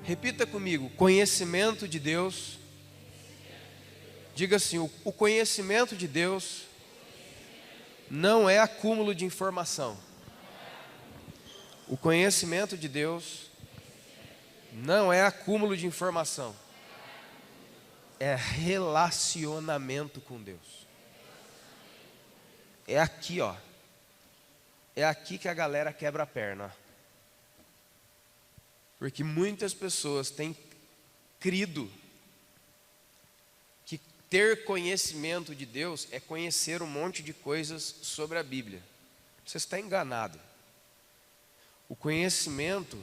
Repita comigo: conhecimento de Deus. Diga assim: o conhecimento de Deus não é acúmulo de informação. O conhecimento de Deus não é acúmulo de informação. É relacionamento com Deus. É aqui, ó. É aqui que a galera quebra a perna. Porque muitas pessoas têm crido que ter conhecimento de Deus é conhecer um monte de coisas sobre a Bíblia. Você está enganado. O conhecimento,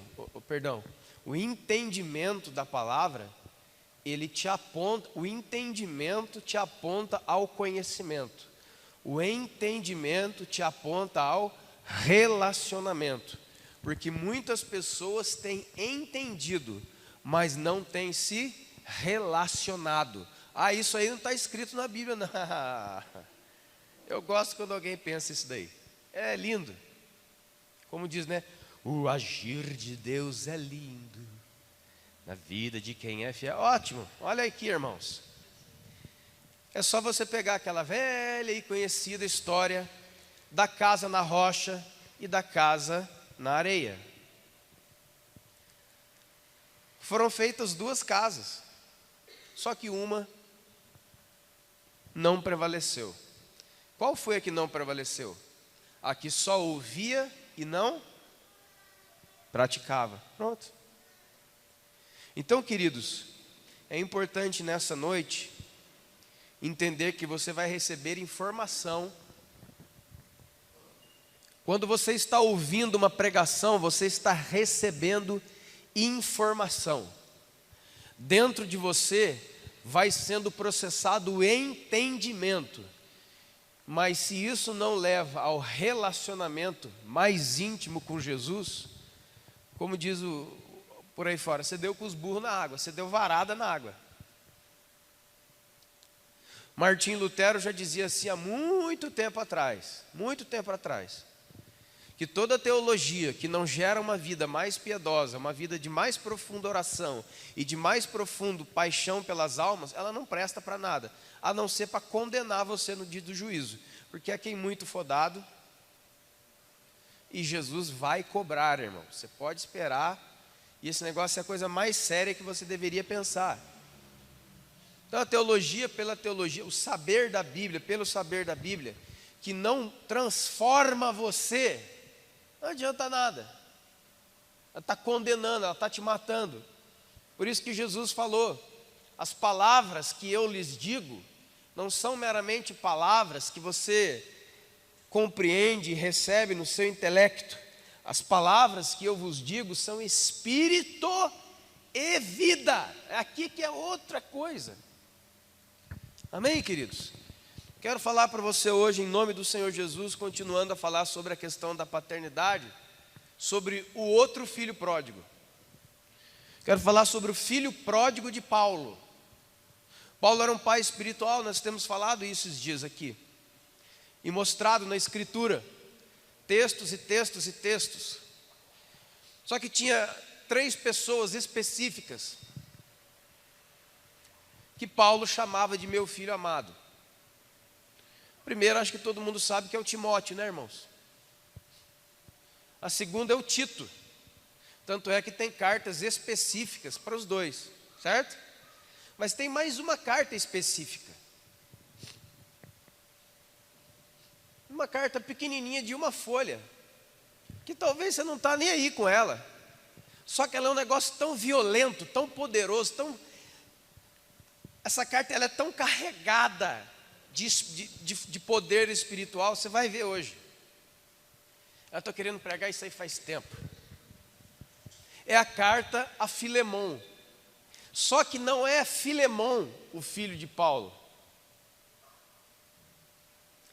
o entendimento da palavra, ele te aponta, o entendimento te aponta ao conhecimento. O entendimento te aponta ao relacionamento. Porque muitas pessoas têm entendido, mas não têm se relacionado. Ah, isso aí não está escrito na Bíblia, não. Eu gosto quando alguém pensa isso daí. É lindo. Como diz, né? O agir de Deus é lindo na vida de quem é fiel. Ótimo, olha aqui, irmãos. É só você pegar aquela velha e conhecida história da casa na rocha e da casa na areia. Foram feitas duas casas, só que uma não prevaleceu. Qual foi a que não prevaleceu? A que só ouvia e não praticava. Pronto. Então, queridos, é importante nessa noite entender que você vai receber informação. Quando você está ouvindo uma pregação, você está recebendo informação. Dentro de você vai sendo processado o entendimento. Mas se isso não leva ao relacionamento mais íntimo com Jesus, como diz por aí fora, você deu com os burros na água, você deu varada na água. Martim Lutero já dizia assim há muito tempo atrás, que toda teologia que não gera uma vida mais piedosa, uma vida de mais profunda oração e de mais profundo paixão pelas almas, ela não presta para nada, a não ser para condenar você no dia do juízo, porque é quem muito for dado, e Jesus vai cobrar, irmão. Você pode esperar, e esse negócio é a coisa mais séria que você deveria pensar. Então a teologia pela teologia, o saber da Bíblia pelo saber da Bíblia, que não transforma você, não adianta nada. Ela está condenando, ela está te matando. Por isso que Jesus falou: as palavras que eu lhes digo não são meramente palavras que você compreende e recebe no seu intelecto. As palavras que eu vos digo são espírito e vida. É aqui que é outra coisa. Amém, queridos? Quero falar para você hoje, em nome do Senhor Jesus, continuando a falar sobre a questão da paternidade, sobre o outro filho pródigo. Quero falar sobre o filho pródigo de Paulo. Paulo era um pai espiritual, nós temos falado isso esses dias aqui, e mostrado na Escritura, textos e textos e textos. Só que tinha 3 pessoas específicas que Paulo chamava de meu filho amado. Primeiro, acho que todo mundo sabe que é o Timóteo, né, irmãos? A segunda é o Tito. Tanto é que tem cartas específicas para os dois, certo? Mas tem mais uma carta específica. Uma carta pequenininha de uma folha, que talvez você não está nem aí com ela. Só que ela é um negócio tão violento, tão poderoso, essa carta ela é tão carregada de poder espiritual, você vai ver hoje. Eu estou querendo pregar isso aí faz tempo. É a carta a Filemon. Só que não é Filemon o filho de Paulo.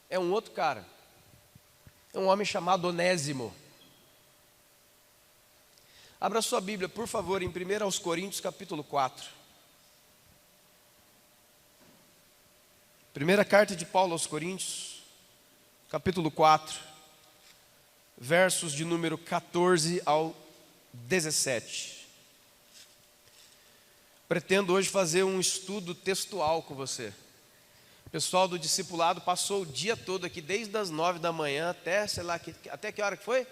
É um outro cara. É um homem chamado Onésimo. Abra sua Bíblia, por favor, em 1 Coríntios capítulo 4. Primeira carta de Paulo aos Coríntios, capítulo 4, versos de número 14 ao 17. Pretendo hoje fazer um estudo textual com você. O pessoal do discipulado passou o dia todo aqui, desde as 9 da manhã até, sei lá, até que hora que foi?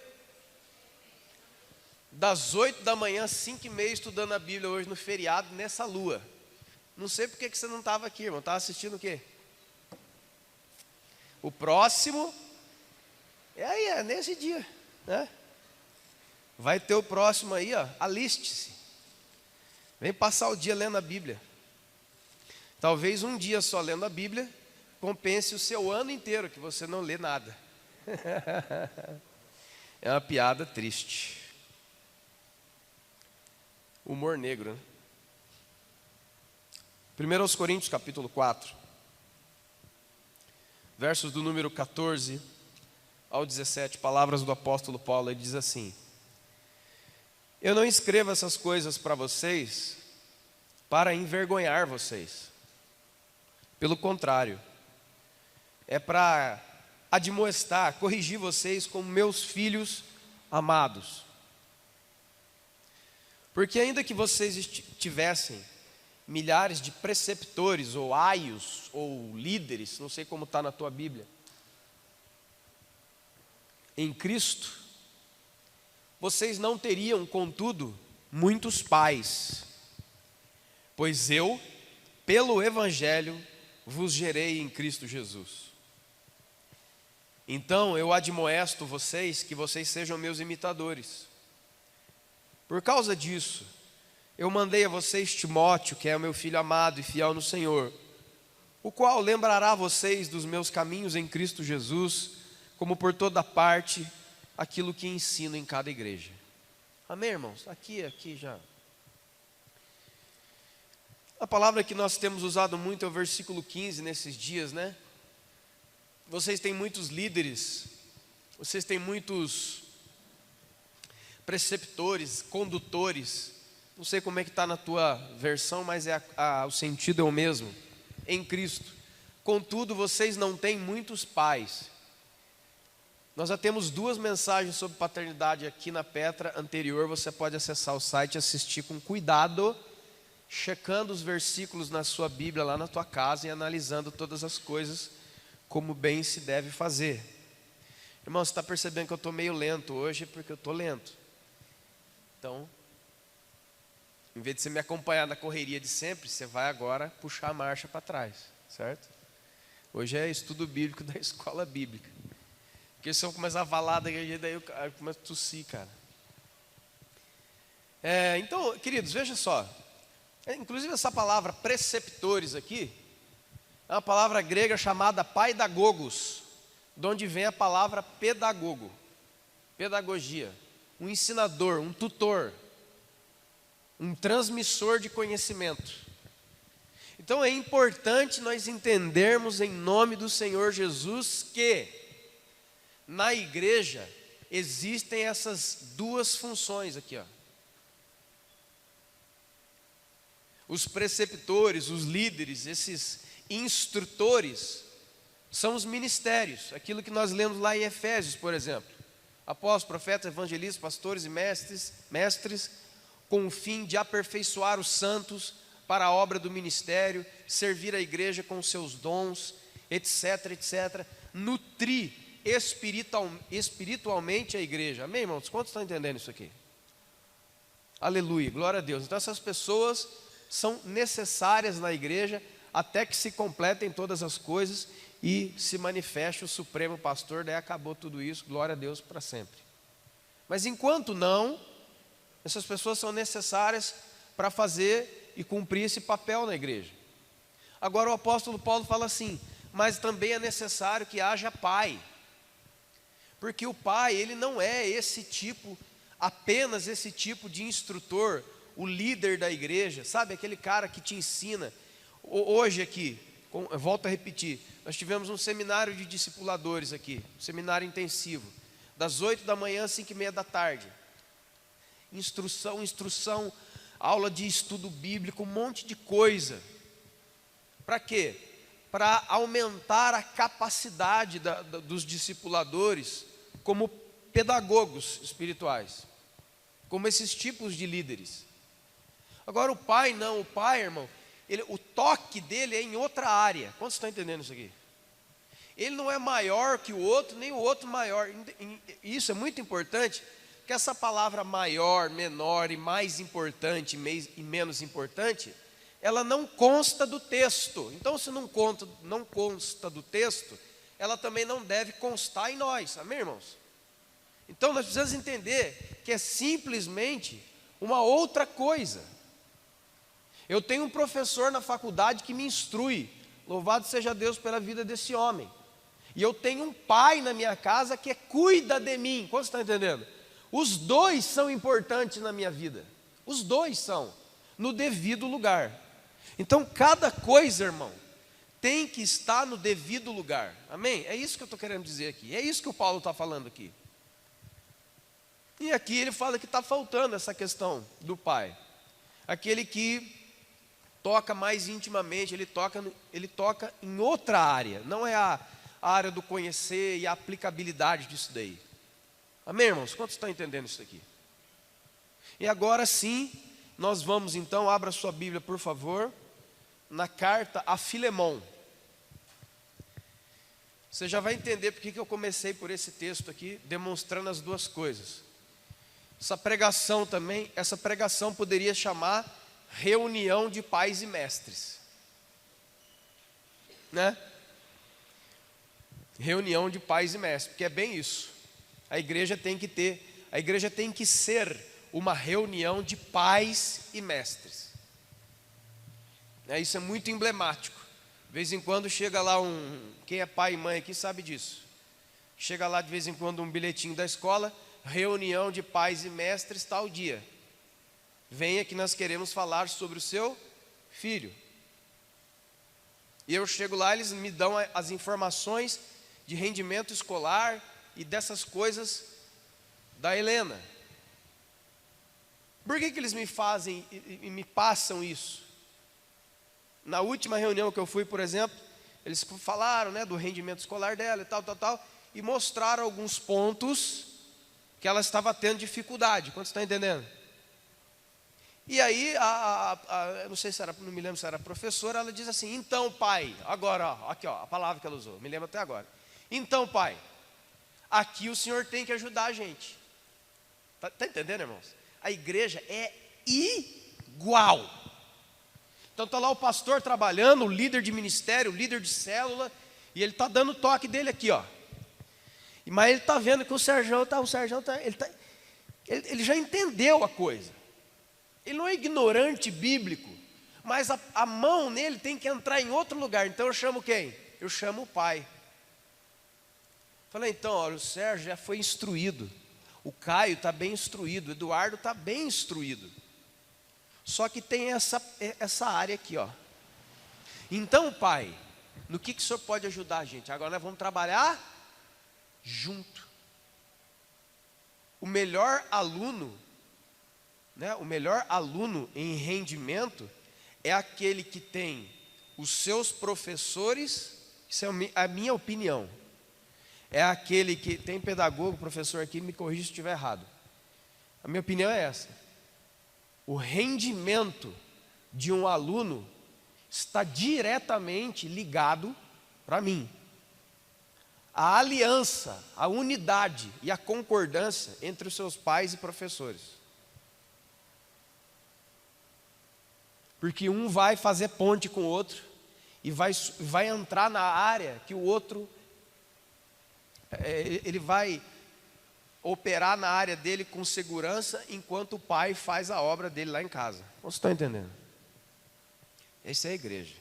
Das 8 da manhã, 5h30, estudando a Bíblia hoje no feriado, nessa lua. Não sei por que você não estava aqui, irmão. Estava assistindo o quê? O próximo é nesse dia, né? Vai ter o próximo aí, ó. Aliste-se. Vem passar o dia lendo a Bíblia. Talvez um dia só lendo a Bíblia compense o seu ano inteiro que você não lê nada. É uma piada triste. Humor negro, né? 1 Coríntios capítulo 4, versos do número 14 ao 17, palavras do apóstolo Paulo, ele diz assim: eu não escrevo essas coisas para vocês para envergonhar vocês. Pelo contrário, é para admoestar, corrigir vocês como meus filhos amados. Porque ainda que vocês tivessem milhares de preceptores, ou aios, ou líderes, não sei como está na tua Bíblia, em Cristo, vocês não teriam, contudo, muitos pais, pois eu, pelo Evangelho, vos gerei em Cristo Jesus. Então eu admoesto vocês que vocês sejam meus imitadores. Por causa disso, eu mandei a vocês Timóteo, que é o meu filho amado e fiel no Senhor, o qual lembrará vocês dos meus caminhos em Cristo Jesus, como por toda parte, aquilo que ensino em cada igreja. Amém, irmãos? Aqui já. A palavra que nós temos usado muito é o versículo 15 nesses dias, né? Vocês têm muitos líderes, vocês têm muitos preceptores, condutores. Não sei como é que está na tua versão, mas o sentido é o mesmo. Em Cristo. Contudo, vocês não têm muitos pais. Nós já temos 2 mensagens sobre paternidade aqui na Petra anterior. Você pode acessar o site e assistir com cuidado, checando os versículos na sua Bíblia lá na tua casa e analisando todas as coisas como bem se deve fazer. Irmão, você está percebendo que eu estou meio lento hoje porque eu estou lento. Então, em vez de você me acompanhar na correria de sempre, você vai agora puxar a marcha para trás, certo? Hoje é estudo bíblico da escola bíblica. Porque se eu começar a falar daquele daí eu começo a tossir, cara. Então, queridos, veja só. Inclusive essa palavra preceptores aqui é uma palavra grega chamada paidagogos, de onde vem a palavra pedagogo, pedagogia, um ensinador, um tutor, um transmissor de conhecimento. Então é importante nós entendermos em nome do Senhor Jesus que na igreja existem essas 2 funções aqui, ó. Os preceptores, os líderes, esses instrutores, são os ministérios, aquilo que nós lemos lá em Efésios, por exemplo. Apóstolos, profetas, evangelistas, pastores e mestres, com o fim de aperfeiçoar os santos para a obra do ministério, servir a igreja com seus dons, etc, etc. Nutrir espiritualmente a igreja. Amém, irmãos? Quantos estão entendendo isso aqui? Aleluia, glória a Deus. Então essas pessoas são necessárias na igreja até que se completem todas as coisas e se manifeste o supremo pastor, daí acabou tudo isso, glória a Deus para sempre. Mas enquanto não, essas pessoas são necessárias para fazer e cumprir esse papel na igreja. Agora o apóstolo Paulo fala assim, mas também é necessário que haja pai, porque o pai, ele não é apenas esse tipo de instrutor, o líder da igreja, sabe, aquele cara que te ensina. Hoje aqui, eu volto a repetir, nós tivemos um seminário de discipuladores aqui, um seminário intensivo, das 8 da manhã às 5h30 da tarde. Instrução, aula de estudo bíblico, um monte de coisa. Para quê? Para aumentar a capacidade dos discipuladores como pedagogos espirituais, como esses tipos de líderes. Agora o pai não, o pai, irmão, o toque dele é em outra área. Quantos estão entendendo isso aqui? Ele não é maior que o outro, nem o outro maior. Isso é muito importante, porque essa palavra maior, menor e mais importante e menos importante, ela não consta do texto. Então, se não consta do texto, ela também não deve constar em nós. Amém, irmãos? Então, nós precisamos entender que é simplesmente uma outra coisa. Eu tenho um professor na faculdade que me instrui. Louvado seja Deus pela vida desse homem. E eu tenho um pai na minha casa que cuida de mim. Quantos estão entendendo? Os dois são importantes na minha vida. Os dois são, no devido lugar. Então, cada coisa, irmão, tem que estar no devido lugar. Amém? É isso que eu estou querendo dizer aqui. É isso que o Paulo está falando aqui. E aqui ele fala que está faltando essa questão do pai. Aquele que toca mais intimamente, ele toca em outra área. Não é a área do conhecer e a aplicabilidade disso daí. Amém, irmãos? Quantos estão entendendo isso aqui? E agora sim, nós vamos então, abra sua Bíblia por favor, na carta a Filemão. Você já vai entender porque que eu comecei por esse texto aqui, demonstrando as duas coisas. Essa pregação poderia chamar reunião de pais e mestres, né? Reunião de pais e mestres, porque é bem isso. A igreja tem que ser uma reunião de pais e mestres. Isso é muito emblemático. De vez em quando chega lá quem é pai e mãe aqui sabe disso. Chega lá de vez em quando um bilhetinho da escola, reunião de pais e mestres tal dia. Venha que nós queremos falar sobre o seu filho. E eu chego lá, eles me dão as informações de rendimento escolar e dessas coisas da Helena. Por que eles me fazem e me passam isso? Na última reunião que eu fui, por exemplo, eles falaram, né, do rendimento escolar dela e tal, e mostraram alguns pontos que ela estava tendo dificuldade. Quantos estão entendendo? E aí, eu não sei se era, não me lembro se era a professora, ela diz assim: então, pai, agora, aqui, a palavra que ela usou, me lembro até agora. Então, pai, aqui o senhor tem que ajudar a gente. Está entendendo, irmãos? A igreja é igual. Então está lá o pastor trabalhando, o líder de ministério, o líder de célula, e ele está dando o toque dele aqui, ó. Mas ele está vendo que ele já entendeu a coisa. Ele não é ignorante bíblico, mas a mão nele tem que entrar em outro lugar. Então eu chamo quem? Eu chamo o pai. Falei, então, olha, o Sérgio já foi instruído, o Caio está bem instruído, o Eduardo está bem instruído. Só que tem essa área aqui, ó. Então, pai, no que o senhor pode ajudar a gente? Agora nós vamos trabalhar junto. O melhor aluno, né, o melhor aluno em rendimento é aquele que tem os seus professores, isso é a minha opinião. É aquele que tem pedagogo, professor aqui, me corrija se estiver errado. A minha opinião é essa. O rendimento de um aluno está diretamente ligado, para mim, à aliança, à unidade e à concordância entre os seus pais e professores. Porque um vai fazer ponte com o outro e vai entrar na área que o outro, ele vai operar na área dele com segurança, enquanto o pai faz a obra dele lá em casa. Vocês estão entendendo? Essa é a igreja.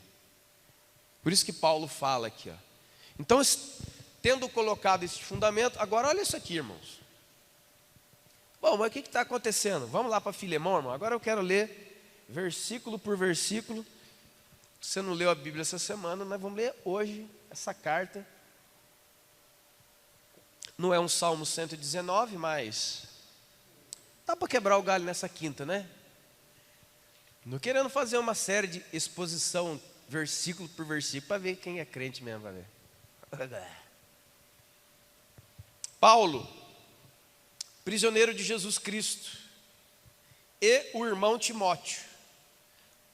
Por isso que Paulo fala aqui, ó. Então, tendo colocado esse fundamento, agora olha isso aqui, irmãos. Bom, mas o que está acontecendo? Vamos lá para Filemão, irmão. Agora eu quero ler versículo por versículo. Se você não leu a Bíblia essa semana, nós vamos ler hoje essa carta. Não é um Salmo 119, mas dá para quebrar o galho nessa quinta, né? Não querendo fazer uma série de exposição, versículo por versículo, para ver quem é crente mesmo, para ver. Paulo, prisioneiro de Jesus Cristo, e o irmão Timóteo,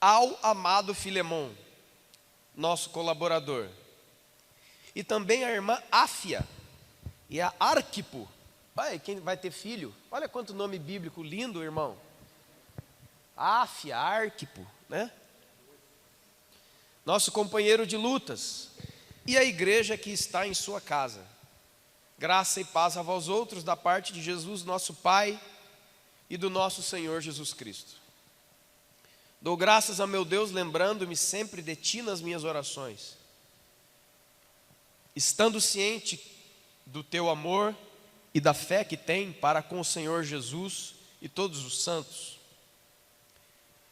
ao amado Filemon, nosso colaborador, e também a irmã Áfia e a Arquipo. Olha, quem vai ter filho? Olha quanto nome bíblico lindo, irmão. Áfia, Arquipo, né? Nosso companheiro de lutas, e a igreja que está em sua casa. Graça e paz a vós outros, da parte de Jesus, nosso Pai, e do nosso Senhor Jesus Cristo. Dou graças a meu Deus, lembrando-me sempre de ti nas minhas orações, estando ciente do teu amor e da fé que tem para com o Senhor Jesus e todos os santos,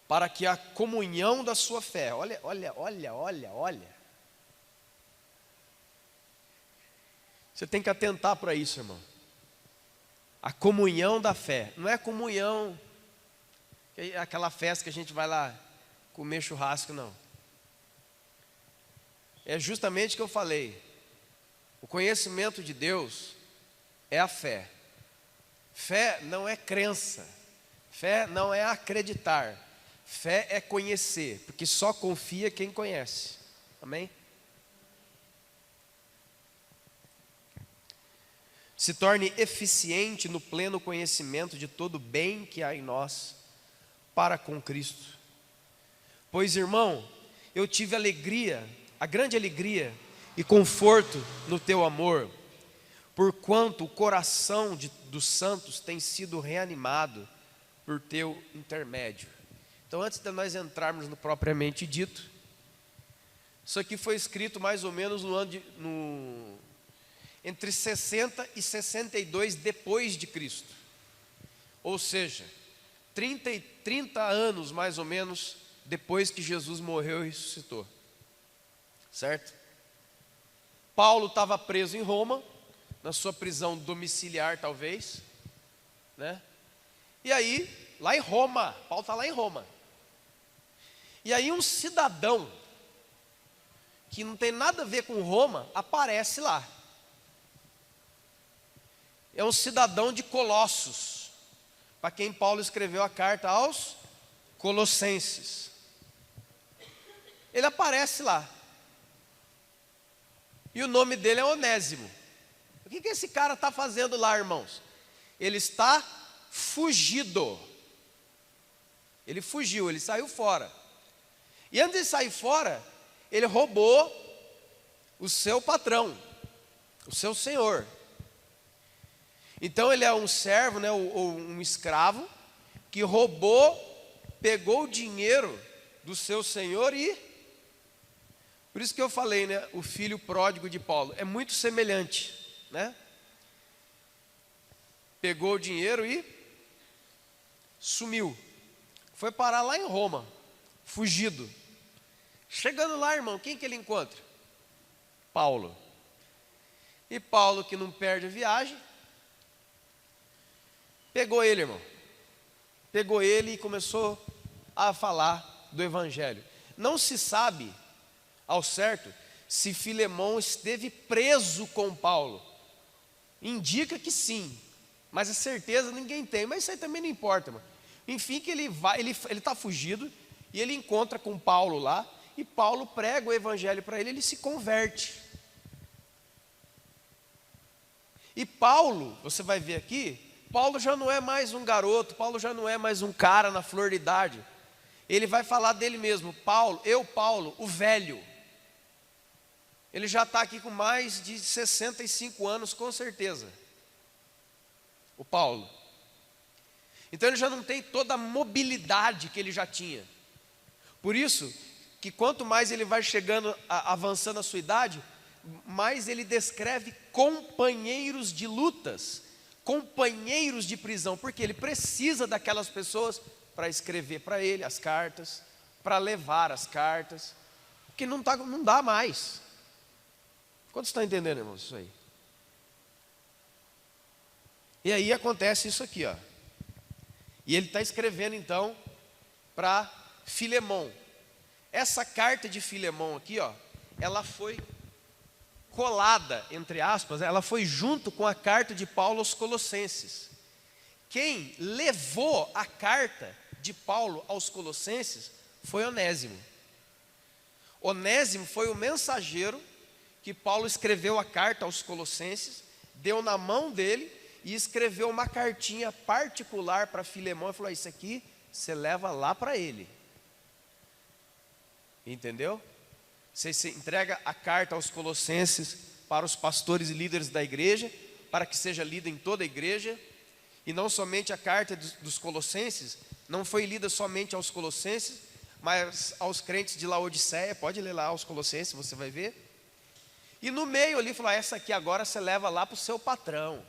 para que a comunhão da sua fé, olha, você tem que atentar para isso, irmão. A comunhão da fé, não é comunhão, aquela festa que a gente vai lá comer churrasco, não. É justamente o que eu falei. O conhecimento de Deus é a fé. Fé não é crença. Fé não é acreditar. Fé é conhecer, porque só confia quem conhece. Amém? Se torne eficiente no pleno conhecimento de todo o bem que há em nós, para com Cristo. Pois, irmão, eu tive alegria, a grande alegria e conforto no teu amor, porquanto o coração dos santos tem sido reanimado por teu intermédio. Então, antes de nós entrarmos no propriamente dito, isso aqui foi escrito mais ou menos entre 60 e 62 depois de Cristo. Ou seja, 30 anos mais ou menos depois que Jesus morreu e ressuscitou. Certo? Paulo estava preso em Roma, na sua prisão domiciliar talvez, né? E aí, lá em Roma, Paulo está lá em Roma. E aí um cidadão, que não tem nada a ver com Roma, aparece lá. É um cidadão de Colossos, para quem Paulo escreveu a carta aos Colossenses. Ele aparece lá. E o nome dele é Onésimo. O que esse cara está fazendo lá, irmãos? Ele está fugido. Ele fugiu, ele saiu fora. E antes de sair fora, ele roubou o seu patrão, o seu senhor. Então ele é um servo, né, ou um escravo, que pegou o dinheiro do seu senhor e... Por isso que eu falei, né, o filho pródigo de Paulo, é muito semelhante, né? Pegou o dinheiro e sumiu. Foi parar lá em Roma, fugido. Chegando lá, irmão, quem que ele encontra? Paulo. E Paulo, que não perde a viagem, pegou ele, irmão. Pegou ele e começou a falar do evangelho. Não se sabe ao certo se Filemão esteve preso com Paulo. Indica que sim, mas a certeza ninguém tem. Mas isso aí também não importa, irmão. Enfim, que ele está fugido e ele encontra com Paulo lá. E Paulo prega o evangelho para ele, ele se converte. E Paulo, você vai ver aqui, Paulo já não é mais um garoto, Paulo já não é mais um cara na flor de idade. Ele vai falar dele mesmo, Paulo, o velho. Ele já está aqui com mais de 65 anos, com certeza. O Paulo. Então ele já não tem toda a mobilidade que ele já tinha. Por isso que quanto mais ele vai chegando, avançando a sua idade, mais ele descreve companheiros de lutas, companheiros de prisão, porque ele precisa daquelas pessoas para escrever para ele as cartas, para levar as cartas, porque não dá mais. Quantos estão entendendo, irmãos, isso aí? E aí acontece isso aqui, ó. E ele está escrevendo então para Filemão. Essa carta de Filemão aqui, ó, ela foi colada, entre aspas, ela foi junto com a carta de Paulo aos Colossenses. Quem levou a carta de Paulo aos Colossenses foi Onésimo. Onésimo foi o mensageiro que Paulo escreveu a carta aos Colossenses, deu na mão dele e escreveu uma cartinha particular para Filemão e falou: isso aqui você leva lá para ele. Entendeu? Você entrega a carta aos Colossenses para os pastores e líderes da igreja, para que seja lida em toda a igreja. E não somente a carta dos Colossenses, não foi lida somente aos Colossenses, mas aos crentes de Laodiceia. Pode ler lá aos Colossenses, você vai ver. E no meio ali falou: essa aqui agora você leva lá para o seu patrão.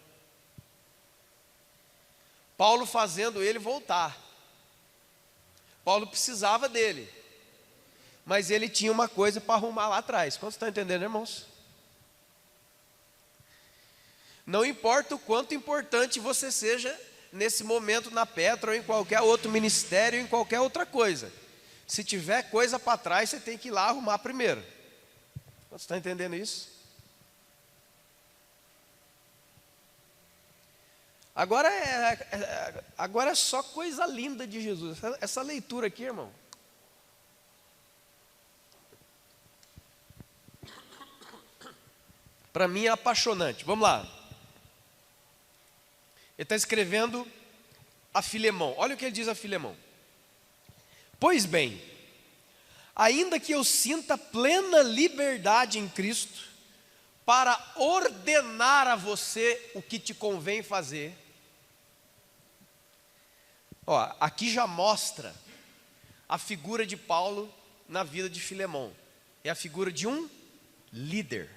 Paulo fazendo ele voltar. Paulo precisava dele, mas ele tinha uma coisa para arrumar lá atrás. Quantos estão entendendo, irmãos? Não importa o quanto importante você seja nesse momento na Petra ou em qualquer outro ministério, ou em qualquer outra coisa, se tiver coisa para trás, você tem que ir lá arrumar primeiro. Você está entendendo isso? Agora é só coisa linda de Jesus. Essa leitura aqui, irmão. Para mim é apaixonante. Vamos lá. Ele está escrevendo a Filemão. Olha o que ele diz a Filemão. Pois bem, ainda que eu sinta plena liberdade em Cristo para ordenar a você o que te convém fazer. Ó, aqui já mostra a figura de Paulo na vida de Filemão. É a figura de um líder.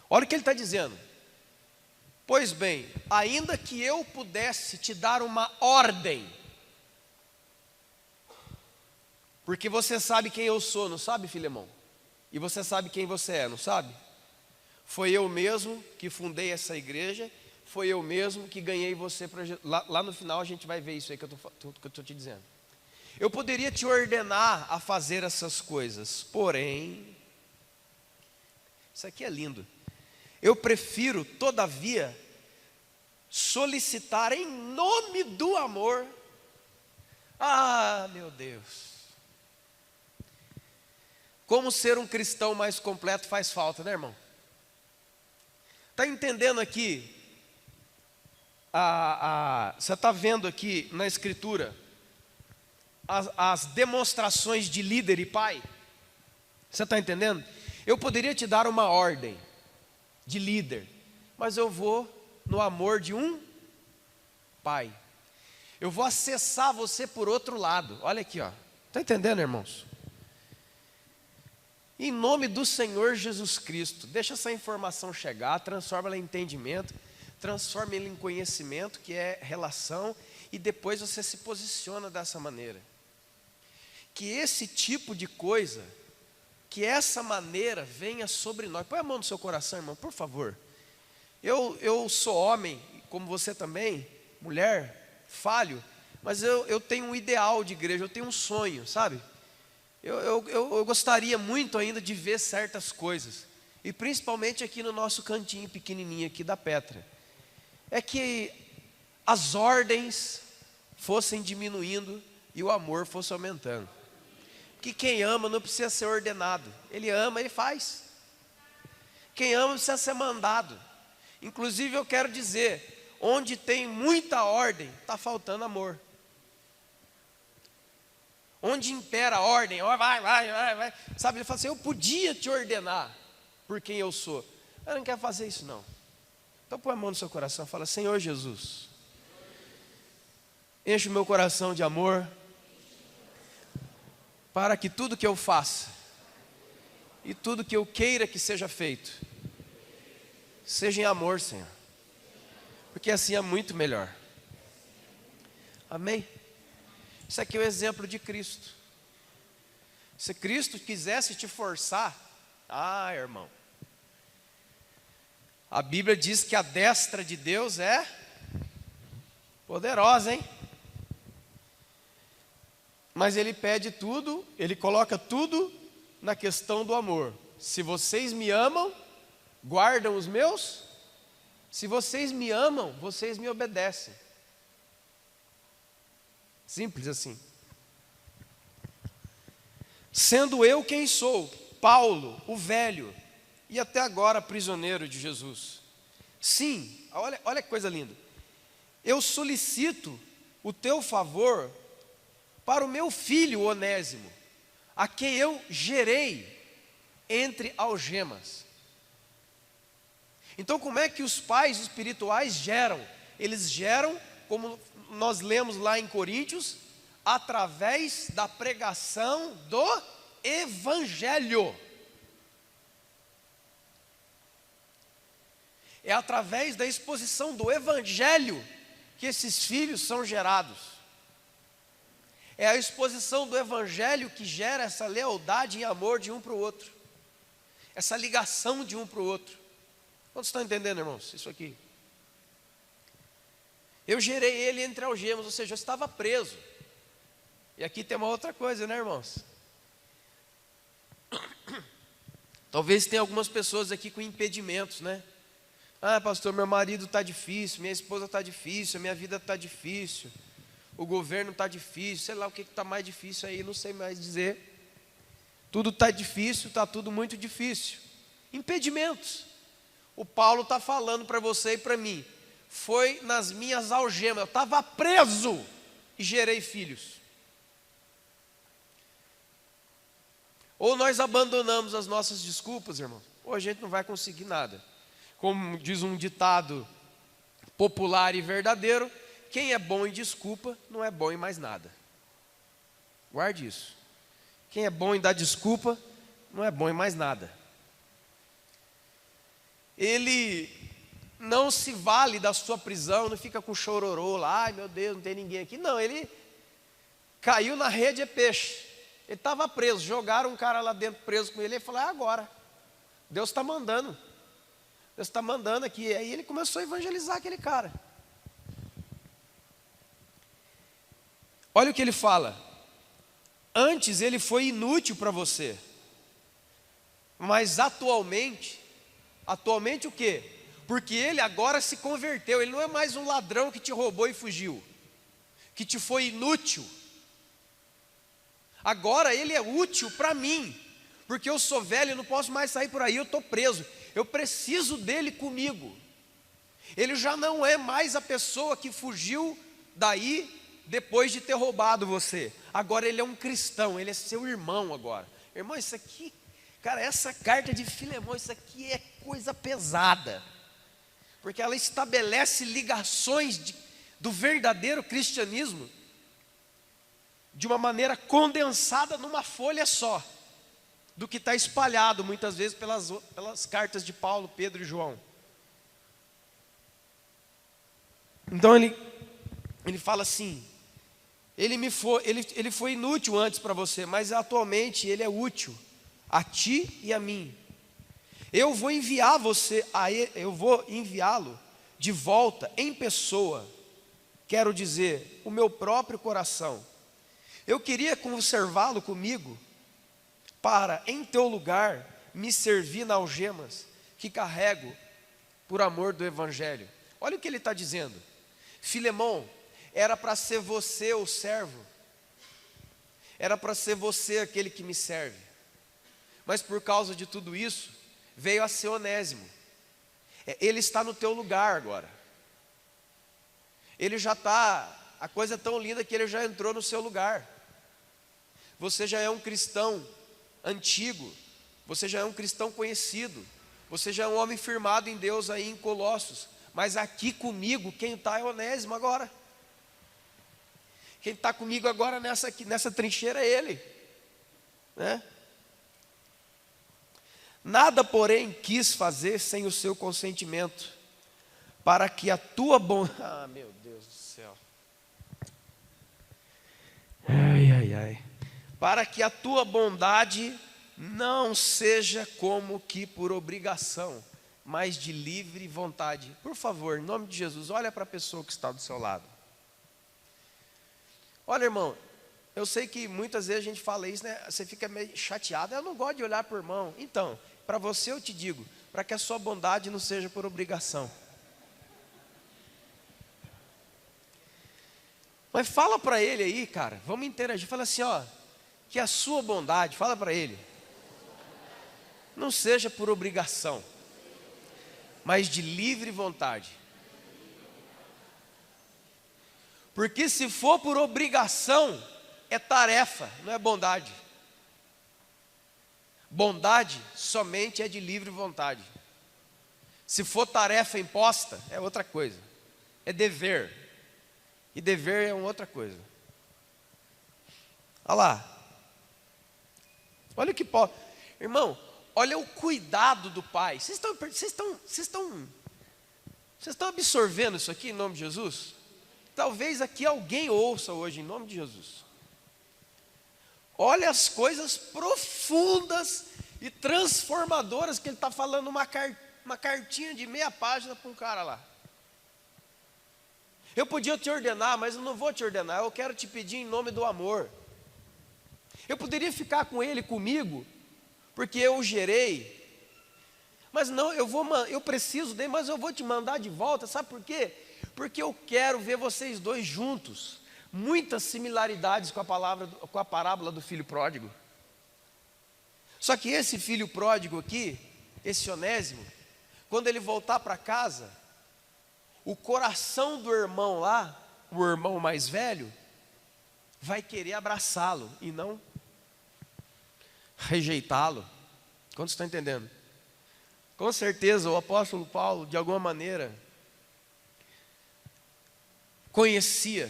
Olha o que ele está dizendo. Pois bem, ainda que eu pudesse te dar uma ordem, porque você sabe quem eu sou, não sabe, Filemão? E você sabe quem você é, não sabe? Foi eu mesmo que fundei essa igreja, foi eu mesmo que ganhei você para lá no final a gente vai ver isso aí que eu estou te dizendo. Eu poderia te ordenar a fazer essas coisas, porém, isso aqui é lindo. Eu prefiro, todavia, solicitar em nome do amor. Ah, meu Deus. Como ser um cristão mais completo faz falta, né, irmão? Está entendendo aqui? Você está vendo aqui na Escritura as demonstrações de líder e pai? Você está entendendo? Eu poderia te dar uma ordem de líder, mas eu vou no amor de um pai. Eu vou acessar você por outro lado. Olha aqui, ó. Está entendendo, irmãos? Em nome do Senhor Jesus Cristo, deixa essa informação chegar, transforma ela em entendimento, transforma ela em conhecimento, que é relação, e depois você se posiciona dessa maneira. Que esse tipo de coisa, que essa maneira venha sobre nós. Põe a mão no seu coração, irmão, por favor. Eu sou homem, como você também, mulher, falho, mas eu tenho um ideal de igreja, eu tenho um sonho, sabe? Eu gostaria muito ainda de ver certas coisas, e principalmente aqui no nosso cantinho pequenininho aqui da Petra, é que as ordens fossem diminuindo e o amor fosse aumentando. Que quem ama não precisa ser ordenado, ele ama, ele faz. Quem ama não precisa ser mandado. Inclusive eu quero dizer, onde tem muita ordem, está faltando amor. Onde impera a ordem, vai. Sabe, ele fala assim: eu podia te ordenar por quem eu sou. Eu não quero fazer isso não. Então põe a mão no seu coração e fala: Senhor Jesus, enche o meu coração de amor, para que tudo que eu faça e tudo que eu queira que seja feito, seja em amor, Senhor, porque assim é muito melhor. Amém? Isso aqui é o exemplo de Cristo. Se Cristo quisesse te forçar, irmão, a Bíblia diz que a destra de Deus é poderosa, hein? Mas Ele pede tudo, Ele coloca tudo na questão do amor. Se vocês me amam, guardam os meus. Se vocês me amam, vocês me obedecem. Simples assim. Sendo eu quem sou, Paulo, o velho, e até agora prisioneiro de Jesus. Sim, olha que coisa linda. Eu solicito o teu favor para o meu filho Onésimo, a quem eu gerei entre algemas. Então, como é que os pais espirituais geram? Eles geram, como nós lemos lá em Coríntios, através da pregação do Evangelho. É através da exposição do Evangelho que esses filhos são gerados. É a exposição do Evangelho que gera essa lealdade e amor de um para o outro, essa ligação de um para o outro. Quantos estão entendendo, irmãos, isso aqui? Eu gerei ele entre algemas, ou seja, eu estava preso. E aqui tem uma outra coisa, né, irmãos? Talvez tenha algumas pessoas aqui com impedimentos, né? Ah, pastor, meu marido está difícil, minha esposa está difícil, minha vida está difícil, o governo está difícil, sei lá o que está mais difícil aí, não sei mais dizer. Tudo está difícil, está tudo muito difícil. Impedimentos. O Paulo está falando para você e para mim, foi nas minhas algemas, eu estava preso e gerei filhos. Ou nós abandonamos as nossas desculpas, irmão, ou a gente não vai conseguir nada. Como diz um ditado popular e verdadeiro, quem é bom em desculpa, não é bom em mais nada. Guarde isso. Quem é bom em dar desculpa, não é bom em mais nada. Ele não se vale da sua prisão, não fica com chororô lá, ai meu Deus, não tem ninguém aqui. Não, ele caiu na rede é peixe. Ele estava preso, jogaram um cara lá dentro preso com ele, ele falou, é agora. Deus está mandando. Deus está mandando aqui. Aí ele começou a evangelizar aquele cara. Olha o que ele fala. Antes ele foi inútil para você. Mas atualmente o quê? Porque ele agora se converteu. Ele não é mais um ladrão que te roubou e fugiu, que te foi inútil. Agora ele é útil para mim, porque eu sou velho e não posso mais sair por aí, eu estou preso. Eu preciso dele comigo. Ele já não é mais a pessoa que fugiu daí depois de ter roubado você. Agora ele é um cristão, ele é seu irmão agora. Irmão, isso aqui, cara, essa carta de Filemão, isso aqui é coisa pesada. Porque ela estabelece ligações do verdadeiro cristianismo de uma maneira condensada numa folha só, do que está espalhado muitas vezes pelas cartas de Paulo, Pedro e João. Então ele fala assim, ele foi inútil antes para você, mas atualmente ele é útil a ti e a mim. Eu vou enviá-lo de volta em pessoa, quero dizer, o meu próprio coração. Eu queria conservá-lo comigo, para, em teu lugar, me servir nas algemas que carrego por amor do Evangelho. Olha o que ele está dizendo. Filemão, era para ser você o servo, era para ser você aquele que me serve, mas por causa de tudo isso, veio a ser Onésimo. Ele está no teu lugar agora. Ele já está, a coisa é tão linda que ele já entrou no seu lugar. Você já é um cristão antigo, você já é um cristão conhecido, você já é um homem firmado em Deus aí em Colossos, mas aqui comigo, quem está é Onésimo agora. Quem está comigo agora nessa trincheira é ele, né? Nada, porém, quis fazer sem o seu consentimento, para que a tua bondade... Ah, meu Deus do céu. Ai. Para que a tua bondade não seja como que por obrigação, mas de livre vontade. Por favor, em nome de Jesus, olha para a pessoa que está do seu lado. Olha, irmão, eu sei que muitas vezes a gente fala isso, né? Você fica meio chateado, eu não gosto de olhar para o irmão. Então, para você eu te digo, para que a sua bondade não seja por obrigação. Mas fala para ele aí, cara, vamos interagir. Fala assim, ó, que a sua bondade, fala para ele, não seja por obrigação, mas de livre vontade. Porque se for por obrigação, é tarefa, não é bondade. Bondade somente é de livre vontade. Se for tarefa imposta, é outra coisa. É dever. E dever é uma outra coisa. Olha lá. Olha o que Paulo... Irmão, olha o cuidado do pai. Vocês estão absorvendo isso aqui em nome de Jesus? Talvez aqui alguém ouça hoje em nome de Jesus. Olha as coisas profundas e transformadoras que ele está falando, uma cartinha de meia página para um cara lá. Eu podia te ordenar, mas eu não vou te ordenar, eu quero te pedir em nome do amor. Eu poderia ficar com ele, comigo, porque eu o gerei. Mas não, eu preciso dele, mas eu vou te mandar de volta, sabe por quê? Porque eu quero ver vocês dois juntos. Muitas similaridades com a parábola do filho pródigo. Só que esse filho pródigo aqui, esse Onésimo, quando ele voltar para casa, o coração do irmão lá, o irmão mais velho, vai querer abraçá-lo e não rejeitá-lo. Quantos estão entendendo? Com certeza o apóstolo Paulo, de alguma maneira, conhecia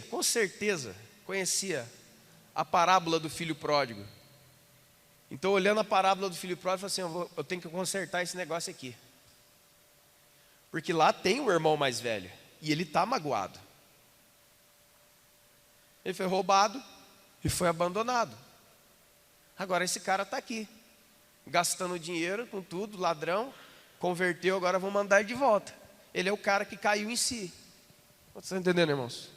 a parábola do filho pródigo. Então, olhando a parábola do filho pródigo, ele falou assim, eu tenho que consertar esse negócio aqui. Porque lá tem o irmão mais velho, e ele está magoado. Ele foi roubado e foi abandonado. Agora esse cara está aqui, gastando dinheiro com tudo, ladrão, converteu, agora vão mandar ele de volta. Ele é o cara que caiu em si. Vocês estão entendendo, irmãos?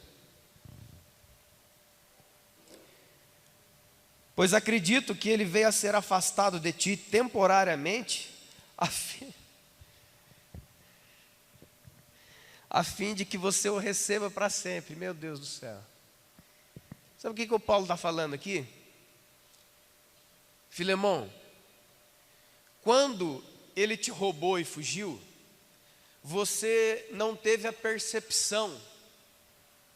Pois acredito que ele veio a ser afastado de ti temporariamente, a fim de que você o receba para sempre. Meu Deus do céu. Sabe o que o Paulo está falando aqui? Filemão, quando ele te roubou e fugiu, você não teve a percepção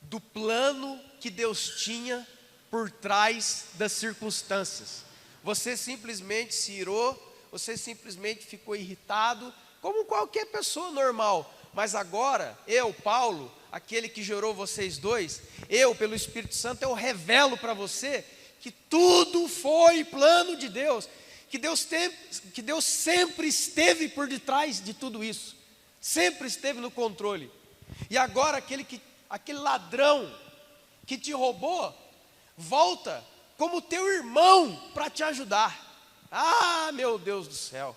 do plano que Deus tinha por trás das circunstâncias. Você simplesmente se irou, você simplesmente ficou irritado, como qualquer pessoa normal. Mas agora, eu, Paulo, aquele que gerou vocês dois, eu, pelo Espírito Santo, eu revelo para você que tudo foi plano de Deus, que Deus sempre esteve por detrás de tudo isso, sempre esteve no controle. E agora aquele ladrão que te roubou, volta como teu irmão para te ajudar. Ah, meu Deus do céu.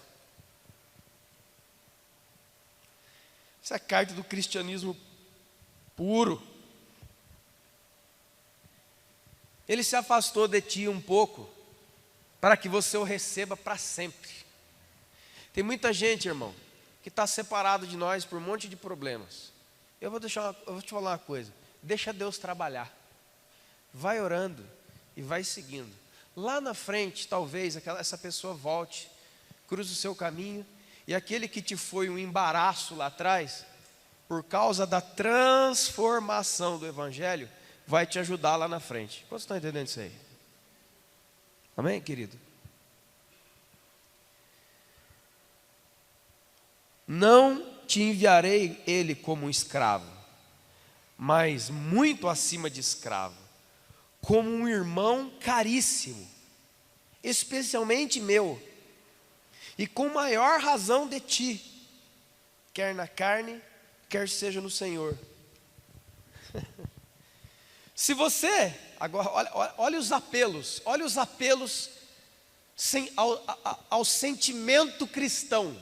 Essa é a carta do cristianismo puro. Ele se afastou de ti um pouco, para que você o receba para sempre. Tem muita gente, irmão, que está separado de nós por um monte de problemas. Eu vou te falar uma coisa, deixa Deus trabalhar. Vai orando e vai seguindo. Lá na frente, talvez, essa pessoa volte, cruze o seu caminho, e aquele que te foi um embaraço lá atrás, por causa da transformação do Evangelho, vai te ajudar lá na frente. Quantos estão entendendo isso aí? Amém, querido? Não te enviarei ele como um escravo, mas muito acima de escravo, como um irmão caríssimo, especialmente meu, e com maior razão de ti, quer na carne, quer seja no Senhor. Se você, agora, olha os apelos ao sentimento cristão.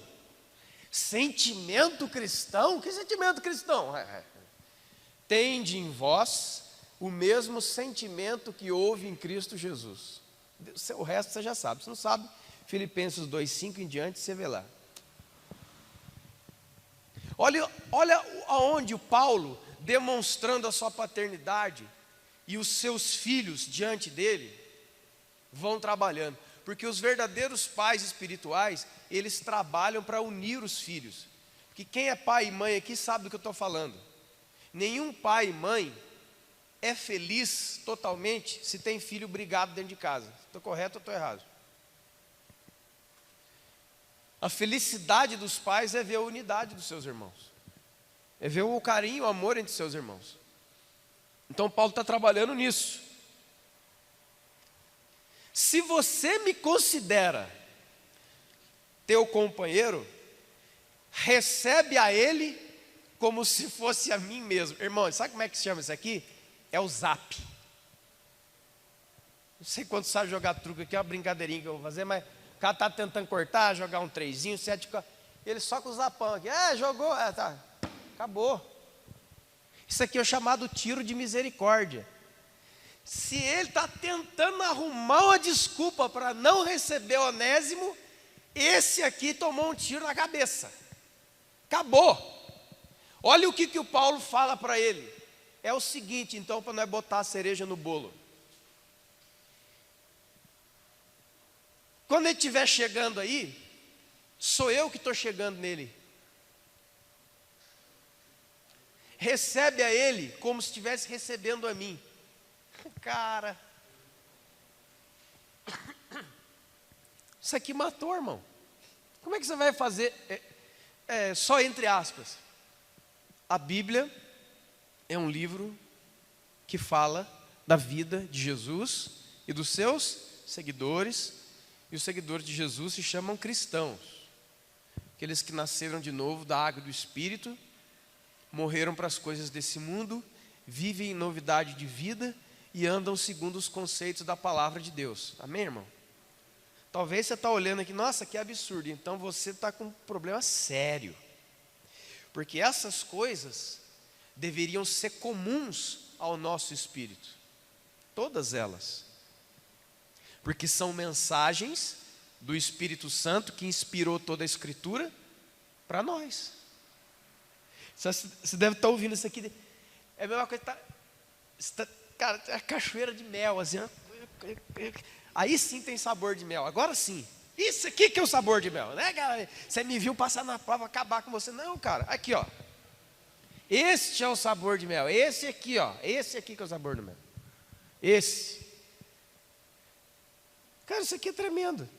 Sentimento cristão? Que sentimento cristão? Tende em vós o mesmo sentimento que houve em Cristo Jesus. O resto você já sabe. Se não sabe, Filipenses 2:5 em diante, você vê lá. Olha aonde o Paulo, demonstrando a sua paternidade e os seus filhos diante dele, vão trabalhando. Porque os verdadeiros pais espirituais, eles trabalham para unir os filhos. Porque quem é pai e mãe aqui sabe do que eu estou falando. Nenhum pai e mãe é feliz totalmente se tem filho brigado dentro de casa. Estou correto ou estou errado? A felicidade dos pais é ver a unidade dos seus irmãos. É ver o carinho, o amor entre seus irmãos. Então Paulo está trabalhando nisso. Se você me considera teu companheiro, recebe a ele como se fosse a mim mesmo. Irmão, sabe como é que se chama isso aqui? É o zap. Não sei quanto sabe jogar truque aqui, é uma brincadeirinha que eu vou fazer, mas o cara está tentando cortar, jogar um 3zinho, 7, ele só com o zapão aqui, jogou, tá, acabou. Isso aqui é o chamado tiro de misericórdia. Se ele está tentando arrumar uma desculpa para não receber o Onésimo, esse aqui tomou um tiro na cabeça. Acabou. Olha o que o Paulo fala para ele. É o seguinte, então, para nós botar a cereja no bolo. Quando ele estiver chegando aí, sou eu que estou chegando nele. Recebe a ele como se estivesse recebendo a mim. Cara, isso aqui matou, irmão. Como é que você vai fazer? Só entre aspas. A Bíblia é um livro que fala da vida de Jesus e dos seus seguidores. E os seguidores de Jesus se chamam cristãos. Aqueles que nasceram de novo da água e do Espírito, morreram para as coisas desse mundo, vivem em novidade de vida e andam segundo os conceitos da palavra de Deus. Amém, irmão? Talvez você está olhando aqui, nossa, que absurdo. Então você está com um problema sério. Porque essas coisas deveriam ser comuns ao nosso espírito. Todas elas. Porque são mensagens do Espírito Santo que inspirou toda a Escritura para nós. Você deve estar ouvindo isso aqui. É a mesma coisa que cara, é a cachoeira de mel, assim, aí sim tem sabor de mel, agora sim, isso aqui que é o sabor de mel, né, cara? Você me viu passar na prova, acabar com você, não, cara, aqui ó, este é o sabor de mel, esse aqui ó, esse aqui que é o sabor do mel, esse, cara, isso aqui é tremendo.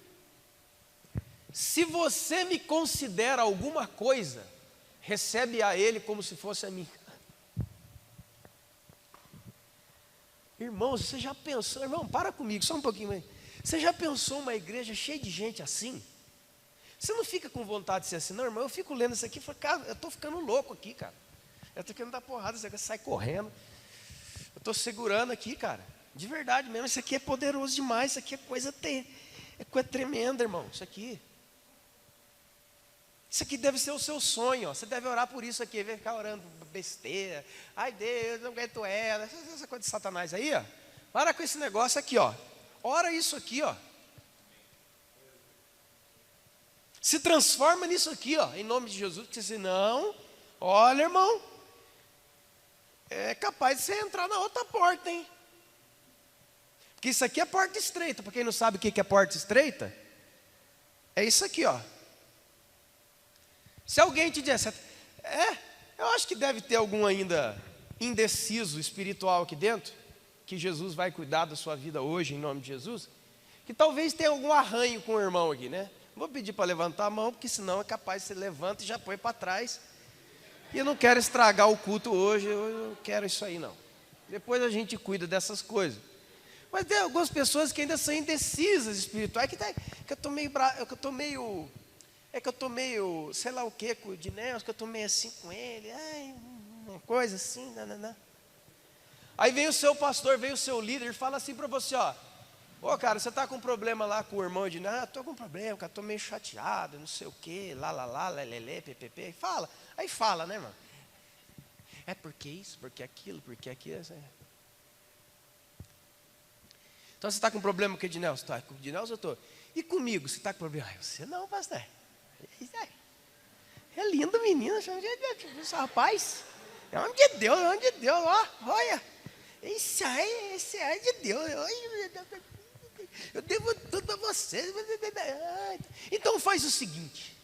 Se você me considera alguma coisa, recebe a ele como se fosse a mim. Irmãos, você já pensou, irmão, para comigo, só um pouquinho aí. Você já pensou uma igreja cheia de gente assim? Você não fica com vontade de ser assim, não, irmão? Eu fico lendo isso aqui e falo, cara, eu estou ficando louco aqui, cara. Eu estou querendo dar porrada, você sai correndo. Eu estou segurando aqui, cara. De verdade mesmo, isso aqui é poderoso demais, isso aqui é coisa tremenda, irmão, isso aqui. Isso aqui deve ser o seu sonho, ó. Você deve orar por isso aqui, ficar orando besteira. Ai Deus, não aguento ela, essa coisa de Satanás aí, ó. Para com esse negócio aqui, ó. Ora isso aqui, ó. Se transforma nisso aqui, ó, em nome de Jesus, porque senão, olha, irmão, é capaz de você entrar na outra porta, hein? Porque isso aqui é porta estreita. Para quem não sabe o que é porta estreita, é isso aqui, ó. Se alguém te disser, eu acho que deve ter algum ainda indeciso espiritual aqui dentro, que Jesus vai cuidar da sua vida hoje, em nome de Jesus, que talvez tenha algum arranho com o irmão aqui, né? Não vou pedir para levantar a mão, porque senão é capaz de você levanta e já põe para trás. E eu não quero estragar o culto hoje, eu não quero isso aí não. Depois a gente cuida dessas coisas. Mas tem algumas pessoas que ainda são indecisas espirituais, que eu estou meio bravo, que eu estou meio, sei lá o que, com o Dinéus, que eu estou meio assim com ele, uma coisa assim, não. Aí vem o seu pastor, vem o seu líder, fala assim para você, ó, cara, você está com um problema lá com o irmão de estou com um problema, cara, estou meio chateado, não sei o que, lá, lelele, ppp, aí fala, né, mano? É porque isso, porque aquilo, assim. Então você está com problema com o Ednelson? Tá, com o Ednelson eu estou. E comigo, você está com problema? Você não, pastor. É lindo, menino. Esse rapaz é homem de Deus, ó. Olha. Esse aí é de Deus. Eu devo tudo a você. Então faz o seguinte.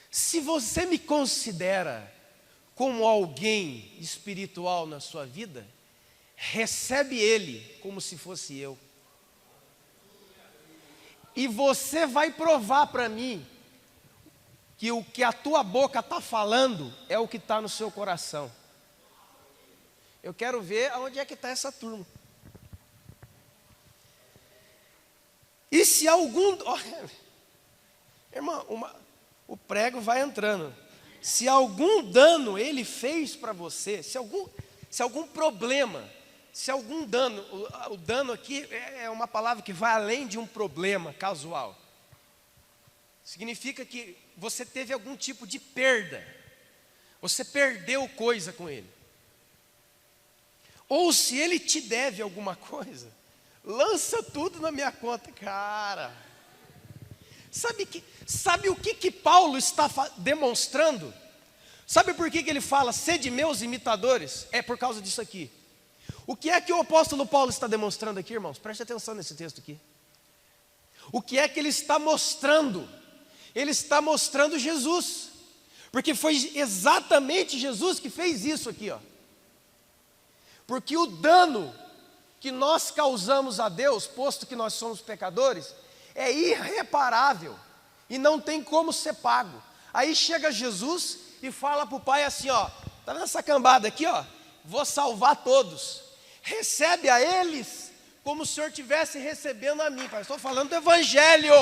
Se você me considera como alguém espiritual na sua vida, recebe Ele como se fosse eu. E você vai provar para mim que o que a tua boca está falando é o que está no seu coração. Eu quero ver aonde é que está essa turma. E se algum... irmão, o prego vai entrando. Se algum dano ele fez para você, se algum problema, se algum dano, o dano aqui é uma palavra que vai além de um problema casual. Significa que você teve algum tipo de perda. Você perdeu coisa com ele. Ou se ele te deve alguma coisa, lança tudo na minha conta, cara. Sabe o que Paulo está demonstrando? Sabe por que ele fala, sede meus imitadores? É por causa disso aqui. O que é que o apóstolo Paulo está demonstrando aqui, irmãos? Preste atenção nesse texto aqui. O que é que ele está mostrando? Ele está mostrando Jesus. Porque foi exatamente Jesus que fez isso aqui, ó. Porque o dano que nós causamos a Deus, posto que nós somos pecadores, é irreparável e não tem como ser pago. Aí chega Jesus e fala para o pai assim, ó, tá vendo essa cambada aqui, ó? Vou salvar todos. Recebe a eles como se o Senhor estivesse recebendo a mim. Pai, estou falando do Evangelho.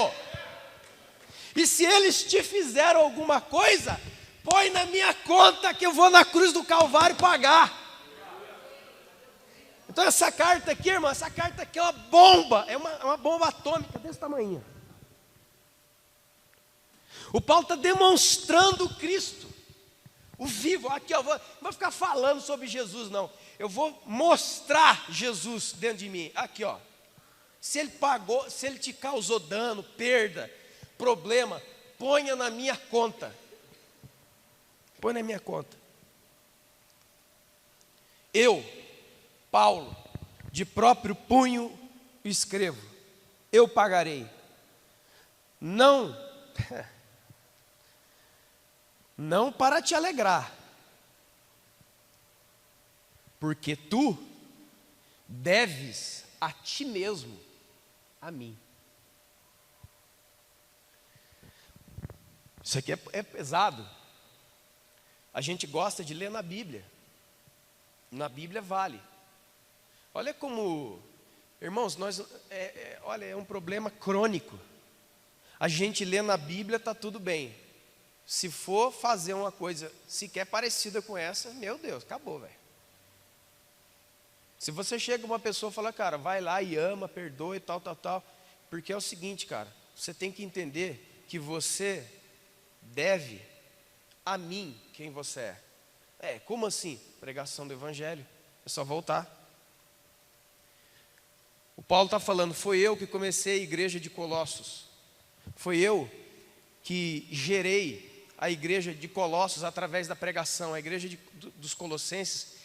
E se eles te fizeram alguma coisa, põe na minha conta que eu vou na cruz do Calvário pagar. Então essa carta aqui, irmão, essa carta aqui é uma bomba, é uma bomba atômica desse tamanho. O Paulo está demonstrando o Cristo, o vivo. Aqui, ó, não vou ficar falando sobre Jesus, não. Eu vou mostrar Jesus dentro de mim. Aqui, ó. Se ele pagou, se ele te causou dano, perda, problema, ponha na minha conta. Põe na minha conta. Eu, Paulo, de próprio punho escrevo, eu pagarei. Não para te alegrar, porque tu deves a ti mesmo, a mim. Isso aqui é pesado. A gente gosta de ler na Bíblia. Na Bíblia vale. Olha como, irmãos, olha, é um problema crônico. A gente lê na Bíblia, está tudo bem. Se for fazer uma coisa sequer parecida com essa, meu Deus, acabou, velho. Se você chega uma pessoa e fala, cara, vai lá e ama, perdoa e tal, porque é o seguinte, cara, você tem que entender que você deve a mim quem você é. Como assim? Pregação do Evangelho, é só voltar. O Paulo está falando, foi eu que comecei a igreja de Colossos, foi eu que gerei a igreja de Colossos através da pregação. A igreja dos Colossenses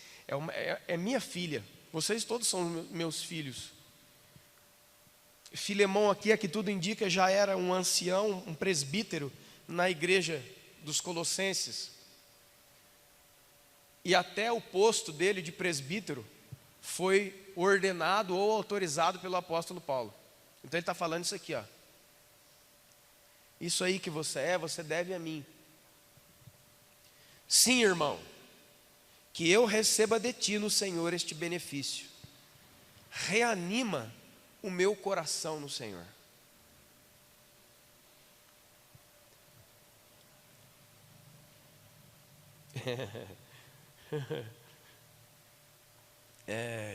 é minha filha, vocês todos são meus filhos. Filemão aqui, é que tudo indica, já era um ancião, um presbítero na igreja dos Colossenses, e até o posto dele de presbítero foi ordenado ou autorizado pelo apóstolo Paulo. Então ele está falando isso aqui, ó. Isso aí que você deve a mim. Sim, irmão, que eu receba de ti no Senhor este benefício. Reanima o meu coração no Senhor.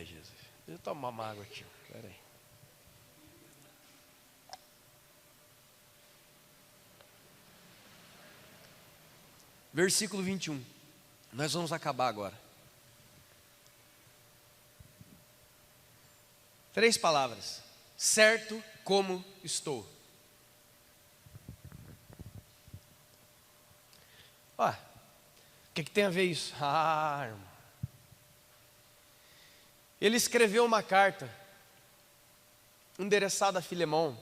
Jesus. Deixa eu tomar uma água aqui. Espera aí. Versículo 21. Nós vamos acabar agora. 3 palavras. Certo como estou. O que tem a ver isso? Irmão. Ele escreveu uma carta endereçada a Filemão.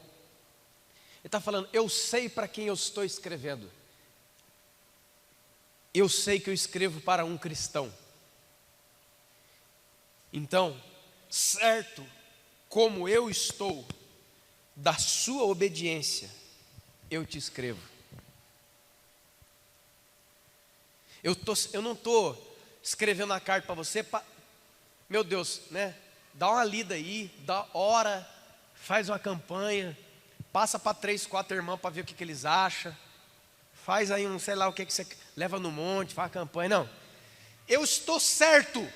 Ele está falando, eu sei para quem eu estou escrevendo. Eu sei que eu escrevo para um cristão. Então, certo como eu estou da sua obediência, eu te escrevo. Eu não estou escrevendo a carta para você, meu Deus, né? Dá uma lida aí, ora, faz uma campanha, passa para 3, 4 irmãos para ver o que eles acham, faz aí sei lá o que você leva no monte, faz a campanha. Não, eu estou certo,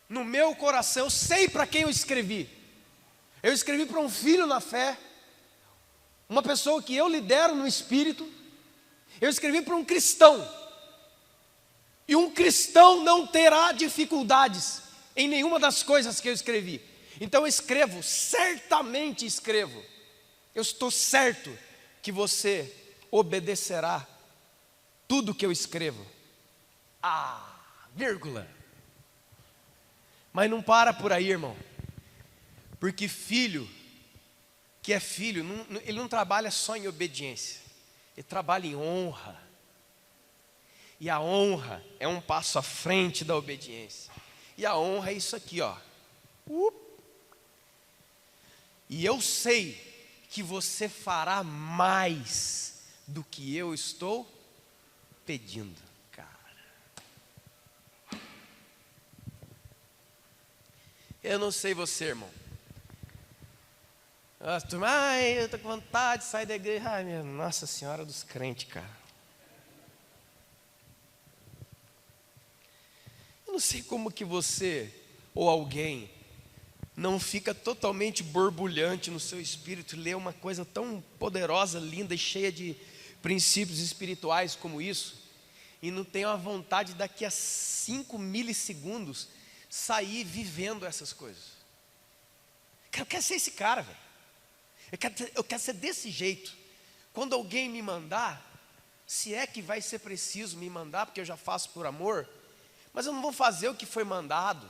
no meu coração, eu sei para quem eu escrevi. Eu escrevi para um filho na fé, uma pessoa que eu lidero no Espírito. Eu escrevi para um cristão. E um cristão não terá dificuldades em nenhuma das coisas que eu escrevi. Então eu escrevo, certamente escrevo. Eu estou certo que você obedecerá tudo que eu escrevo. Vírgula. Mas não para por aí, irmão. Porque filho, que é filho, ele não trabalha só em obediência. Ele trabalha em honra. E a honra é um passo à frente da obediência. E a honra é isso aqui, ó. E eu sei que você fará mais do que eu estou pedindo, cara. Eu não sei você, irmão. Eu estou com vontade de sair da igreja. Minha Nossa Senhora dos crentes, cara. Eu não sei como que você ou alguém não fica totalmente borbulhante no seu espírito, lê uma coisa tão poderosa, linda e cheia de princípios espirituais como isso, e não tem a vontade daqui a 5 milissegundos sair vivendo essas coisas. Eu quero ser esse cara, velho. Eu quero ser desse jeito. Quando alguém me mandar, se é que vai ser preciso me mandar, porque eu já faço por amor, mas eu não vou fazer o que foi mandado,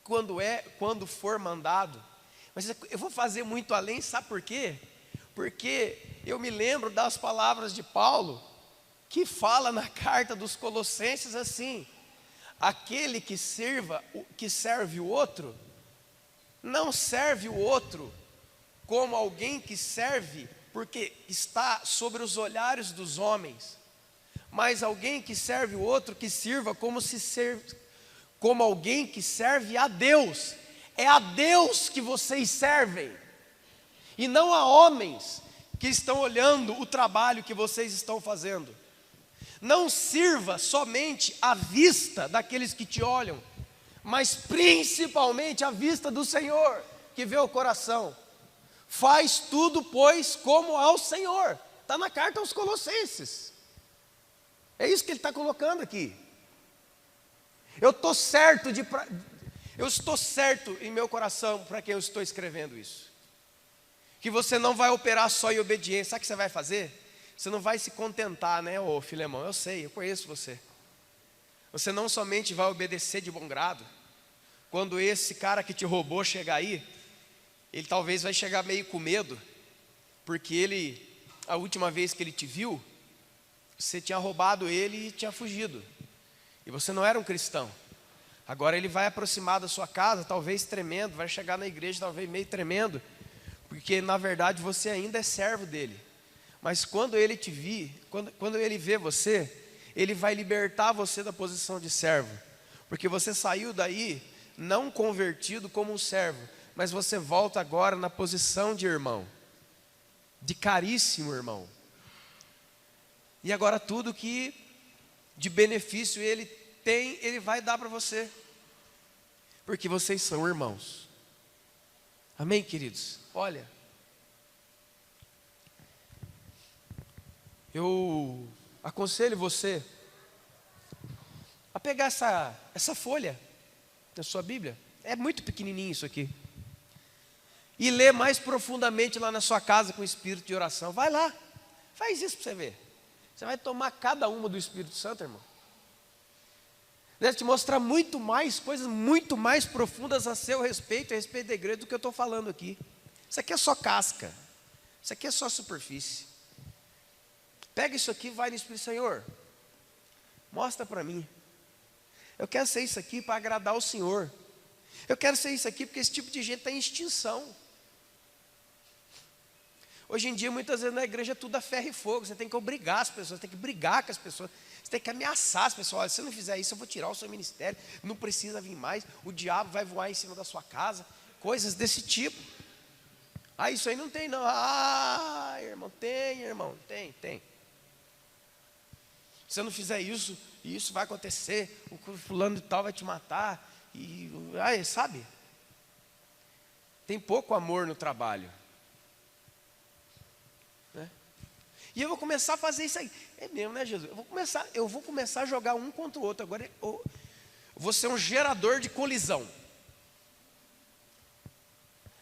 quando for mandado, mas eu vou fazer muito além, sabe por quê? Porque eu me lembro das palavras de Paulo, que fala na carta dos Colossenses assim: aquele que serve o outro, não serve o outro como alguém que serve porque está sobre os olhares dos homens, mas alguém que serve o outro, que sirva como alguém que serve a Deus. É a Deus que vocês servem, e não a homens que estão olhando o trabalho que vocês estão fazendo. Não sirva somente à vista daqueles que te olham, mas principalmente à vista do Senhor, que vê o coração. Faz tudo, pois, como ao Senhor. Está na carta aos Colossenses. É isso que ele está colocando aqui. Eu estou certo em meu coração para quem eu estou escrevendo isso. Que você não vai operar só em obediência. Sabe o que você vai fazer? Você não vai se contentar, né, ô Filemão? Eu sei, eu conheço você. Você não somente vai obedecer de bom grado. Quando esse cara que te roubou chegar aí, ele talvez vai chegar meio com medo, porque a última vez que ele te viu, você tinha roubado ele e tinha fugido, e você não era um cristão. Agora ele vai aproximar da sua casa, talvez tremendo, vai chegar na igreja talvez meio tremendo, porque na verdade você ainda é servo dele. Mas quando ele te vir, quando ele vê você, ele vai libertar você da posição de servo, porque você saiu daí não convertido como um servo, mas você volta agora na posição de irmão, de caríssimo irmão. E agora tudo que de benefício ele tem, ele vai dar para você, porque vocês são irmãos. Amém, queridos? Olha, eu aconselho você a pegar essa folha da sua Bíblia, é muito pequenininho isso aqui, e ler mais profundamente lá na sua casa com espírito de oração. Vai lá, faz isso para você ver. Você vai tomar cada uma do Espírito Santo, irmão. Deve te mostrar muito mais, coisas muito mais profundas a seu respeito, a respeito da igreja, do que eu estou falando aqui. Isso aqui é só casca. Isso aqui é só superfície. Pega isso aqui e vai no Espírito, Senhor, mostra para mim. Eu quero ser isso aqui para agradar o Senhor. Eu quero ser isso aqui porque esse tipo de gente está em extinção. Hoje em dia, muitas vezes na igreja, tudo a ferro e fogo. Você tem que obrigar as pessoas, tem que brigar com as pessoas. Você tem que ameaçar as pessoas. Olha, se você não fizer isso, eu vou tirar o seu ministério. Não precisa vir mais. O diabo vai voar em cima da sua casa. Coisas desse tipo. Ah, isso aí não tem não. Ah, irmão, tem, irmão. Tem. Se você não fizer isso, isso vai acontecer. O fulano de tal vai te matar. E, sabe? Tem pouco amor no trabalho. E eu vou começar a fazer isso aí. É mesmo, né, Jesus? Eu vou começar a jogar um contra o outro. Agora eu vou ser um gerador de colisão.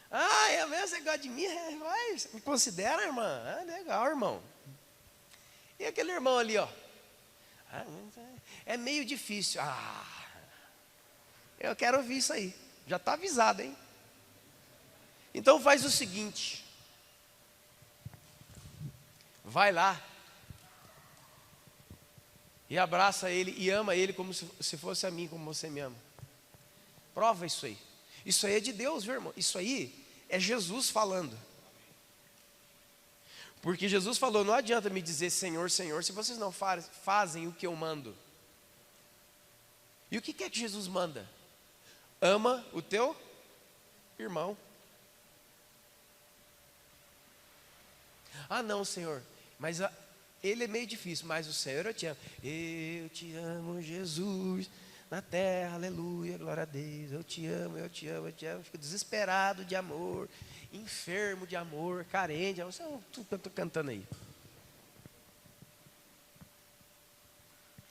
Ah, é mesmo? Você gosta de mim? Vai, me considera, irmã? Ah, legal, irmão. E aquele irmão ali, ó. Ah, é meio difícil. Ah, eu quero ouvir isso aí. Já está avisado, hein? Então faz o seguinte. Vai lá e abraça ele e ama ele como se fosse a mim, como você me ama. Prova isso aí. Isso aí é de Deus, viu, irmão? Isso aí é Jesus falando. Porque Jesus falou, não adianta me dizer Senhor, Senhor, se vocês não fazem o que eu mando. E o que é que Jesus manda? Ama o teu irmão. Ah não, Senhor, mas ele é meio difícil, mas o Senhor eu te amo. Eu te amo, Jesus, na terra, aleluia, glória a Deus. Eu te amo, eu te amo, eu te amo. Fico desesperado de amor, enfermo de amor, carente de amor. Isso é tudo que eu estou cantando aí.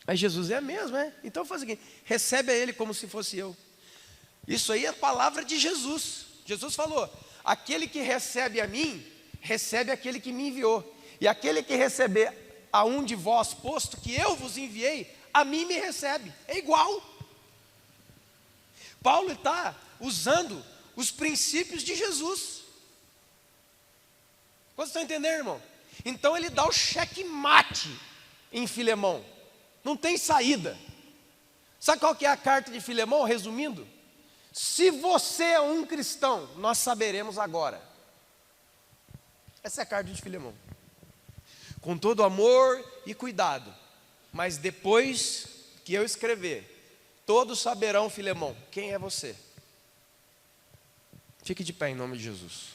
Mas Jesus é a mesma, né? Então faz o seguinte, recebe a ele como se fosse eu. Isso aí é a palavra de Jesus. Jesus falou, aquele que recebe a mim, recebe aquele que me enviou. E aquele que receber a um de vós, posto que eu vos enviei, a mim me recebe. É igual. Paulo está usando os princípios de Jesus. Vocês estão entendendo, irmão? Então ele dá o checkmate em Filemão. Não tem saída. Sabe qual que é a carta de Filemão, resumindo? Se você é um cristão, nós saberemos agora. Essa é a carta de Filemão. Com todo amor e cuidado. Mas depois que eu escrever, todos saberão, Filemão, quem é você. Fique de pé em nome de Jesus.